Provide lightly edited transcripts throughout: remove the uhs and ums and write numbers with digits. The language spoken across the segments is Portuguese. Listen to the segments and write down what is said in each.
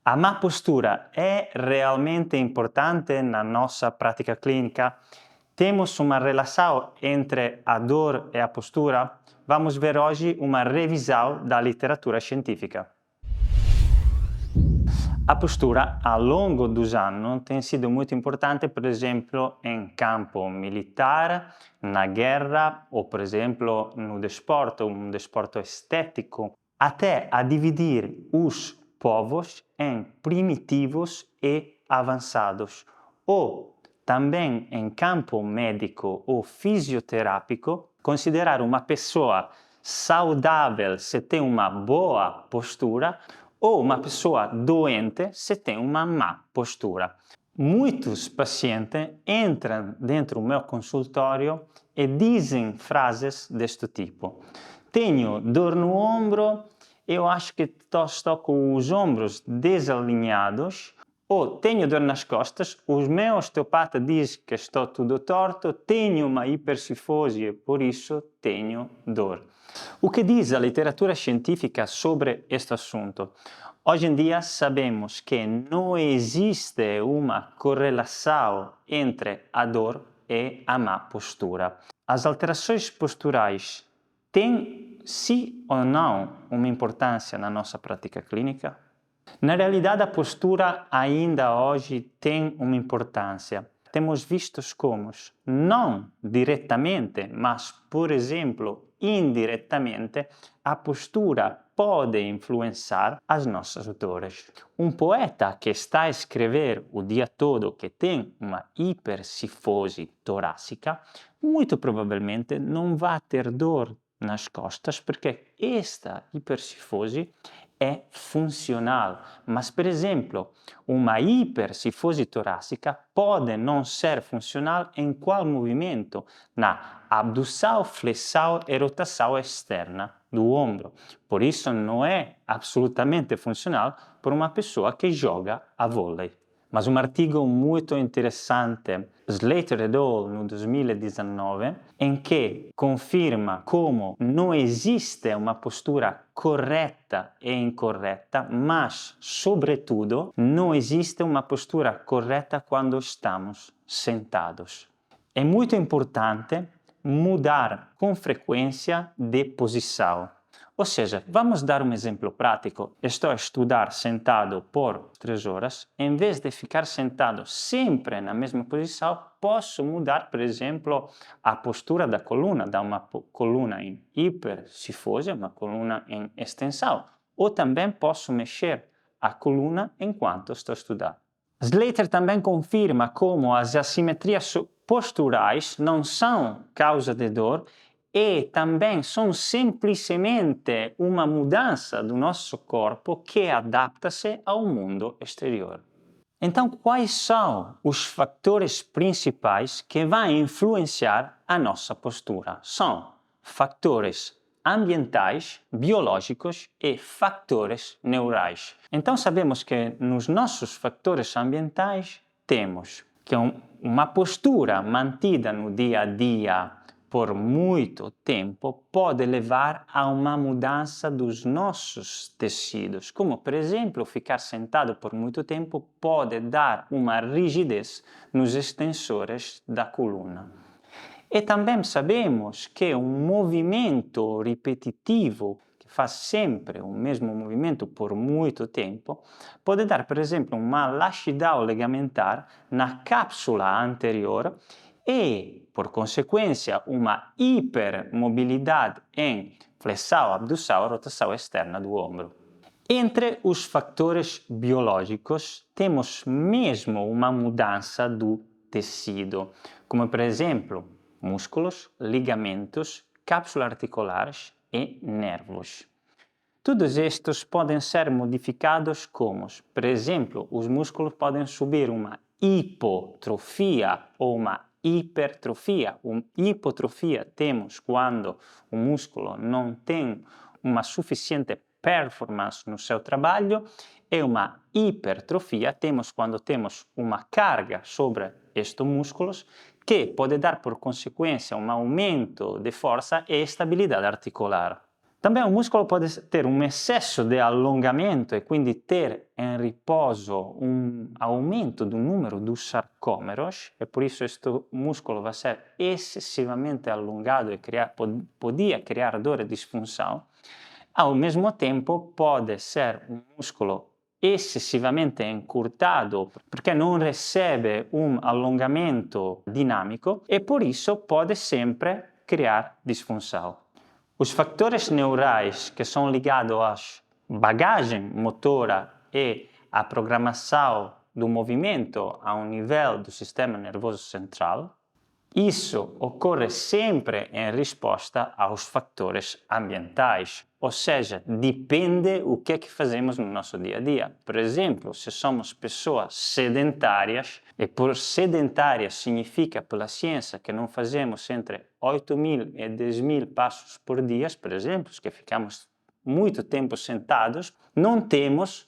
A má postura é realmente importante na nossa prática clínica? Temos uma relação entre a dor e a postura? Vamos ver hoje uma revisão da literatura científica. A postura, ao longo dos anos, tem sido muito importante, por exemplo, em campo militar, na guerra ou, por exemplo, no desporto, um desporto estético, até a dividir os povos em primitivos e avançados, ou também em campo médico ou fisioterápico, considerar uma pessoa saudável se tem uma boa postura ou uma pessoa doente se tem uma má postura. Muitos pacientes entram dentro do meu consultório e dizem frases deste tipo: tenho dor no ombro, eu acho que estou com os ombros desalinhados, ou tenho dor nas costas, o meu osteopata diz que estou tudo torto, tenho uma hipercifose, por isso tenho dor. O que diz a literatura científica sobre este assunto? Hoje em dia sabemos que não existe uma correlação entre a dor e a má postura. As alterações posturais têm, sim ou não, uma importância na nossa prática clínica? Na realidade, a postura ainda hoje tem uma importância. Temos vistos como, não diretamente, mas, por exemplo, indiretamente, a postura pode influenciar as nossas dores. Um poeta que está a escrever o dia todo que tem uma hipercifose torácica, muito provavelmente não vai ter dor nas costas, porque esta hipercifose é funcional, mas, por exemplo, uma hipercifose torácica pode não ser funcional em qual movimento? Na abdução, flexão e rotação externa do ombro. Por isso não é absolutamente funcional para uma pessoa que joga a vôlei. Mas um artigo muito interessante, Slater et al. No 2019, em que confirma como não existe uma postura correta e incorreta, mas, sobretudo, não existe uma postura correta quando estamos sentados. É muito importante mudar com frequência de posição. Ou seja, vamos dar um exemplo prático. Estou a estudar sentado por 3 horas. Em vez de ficar sentado sempre na mesma posição, posso mudar, por exemplo, a postura da coluna, da uma coluna em hipercifose, uma coluna em extensão. Ou também posso mexer a coluna enquanto estou a estudar. Slater também confirma como as assimetrias posturais não são causa de dor e também são simplesmente uma mudança do nosso corpo que adapta-se ao mundo exterior. Então, quais são os fatores principais que vão influenciar a nossa postura? São fatores ambientais, biológicos e fatores neurais. Então, sabemos que nos nossos fatores ambientais temos que uma postura mantida no dia a dia por muito tempo pode levar a uma mudança dos nossos tecidos, como, por exemplo, ficar sentado por muito tempo pode dar uma rigidez nos extensores da coluna. E também sabemos que um movimento repetitivo, que faz sempre o mesmo movimento por muito tempo, pode dar, por exemplo, uma laxidão ligamentar na cápsula anterior e, por consequência, uma hipermobilidade em flexão, abdução e rotação externa do ombro. Entre os fatores biológicos, temos mesmo uma mudança do tecido, como, por exemplo, músculos, ligamentos, cápsulas articulares e nervos. Todos estes podem ser modificados como, por exemplo, os músculos podem subir uma hipotrofia ou uma hipertrofia. Uma hipotrofia temos quando o músculo não tem uma suficiente performance no seu trabalho e uma hipertrofia temos quando temos uma carga sobre estes músculos que pode dar por consequência um aumento de força e estabilidade articular. Também o músculo pode ter um excesso de alongamento e quindi ter em repouso um aumento do número dos sarcómeros, e por isso este músculo vai ser excessivamente alongado e podia criar dor e disfunção. Ao mesmo tempo, pode ser um músculo excessivamente encurtado perché non recebe un allungamento dinâmico e por isso pode sempre criar disfunção. Os fatores neurais que são ligados à bagagem motora e à programação do movimento a um nível do sistema nervoso central, isso ocorre sempre em resposta aos fatores ambientais, ou seja, depende o que é que fazemos no nosso dia a dia. Por exemplo, se somos pessoas sedentárias, e por sedentárias significa pela ciência que não fazemos entre 8.000 e 10.000 passos por dia, por exemplo, que ficamos muito tempo sentados, não temos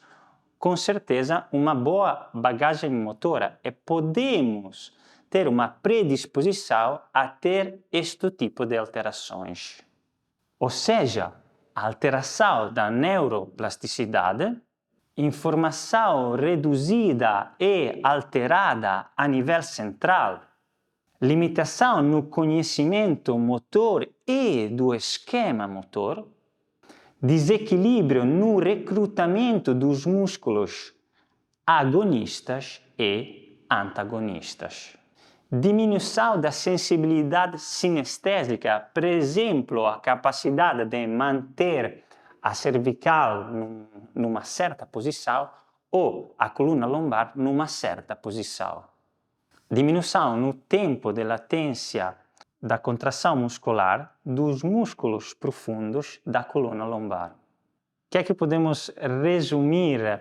com certeza uma boa bagagem motora e podemos ter uma predisposição a ter este tipo de alterações. Ou seja, alteração da neuroplasticidade, informação reduzida e alterada a nível central, limitação no conhecimento motor e do esquema motor, desequilíbrio no recrutamento dos músculos agonistas e antagonistas. Diminuição da sensibilidade sinestésica, por exemplo, a capacidade de manter a cervical numa certa posição ou a coluna lombar numa certa posição. Diminuição no tempo de latência da contração muscular dos músculos profundos da coluna lombar. O que é que podemos resumir?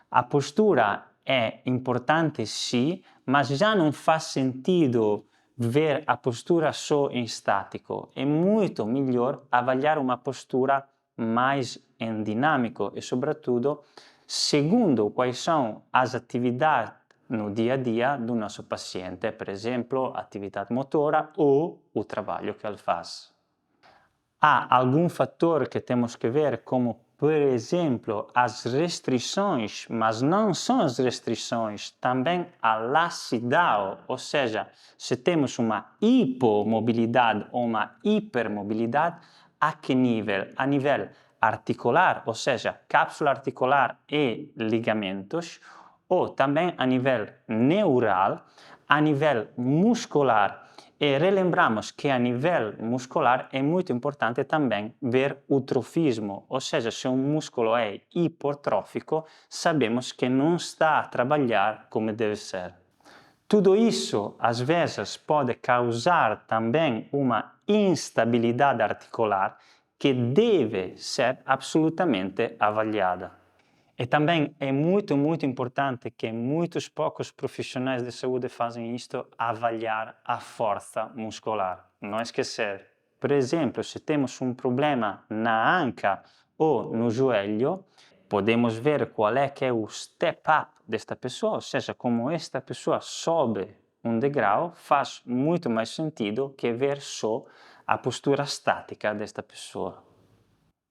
A postura é importante sim, mas já não faz sentido ver a postura só em estático. É muito melhor avaliar uma postura mais em dinâmico e, sobretudo, segundo quais são as atividades no dia a dia do nosso paciente, por exemplo, atividade motora ou o trabalho que ele faz. Há algum fator que temos que ver, como por exemplo, as restrições, mas não são as restrições, também a laxidão, ou seja, se temos uma hipomobilidade ou uma hipermobilidade, a que nível? A nível articular, ou seja, cápsula articular e ligamentos, ou também a nível neural, a nível muscular. E relembramos que a nível muscular é muito importante também ver o trofismo, ou seja, se um músculo é hipertrófico, sabemos que não está a trabalhar como deve ser. Tudo isso, às vezes, pode causar também uma instabilidade articular que deve ser absolutamente avaliada. E também é muito importante que muitos poucos profissionais de saúde fazem isto, avaliar a força muscular. Não esquecer. Por exemplo, se temos um problema na anca ou no joelho, podemos ver qual é que é o step up desta pessoa, ou seja, como esta pessoa sobe um degrau, faz muito mais sentido que ver só a postura estática desta pessoa.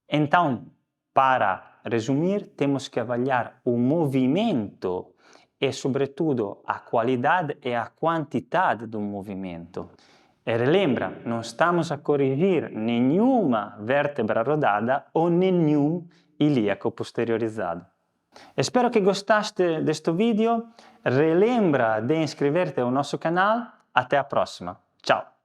Então, para resumir, temos que avaliar o movimento e, sobretudo, a qualidade e a quantidade do movimento. E relembra, não estamos a corrigir nenhuma vértebra rodada ou nenhum ilíaco posteriorizado. Espero que gostaste deste vídeo. Relembra de inscrever-te ao nosso canal. Até a próxima. Tchau!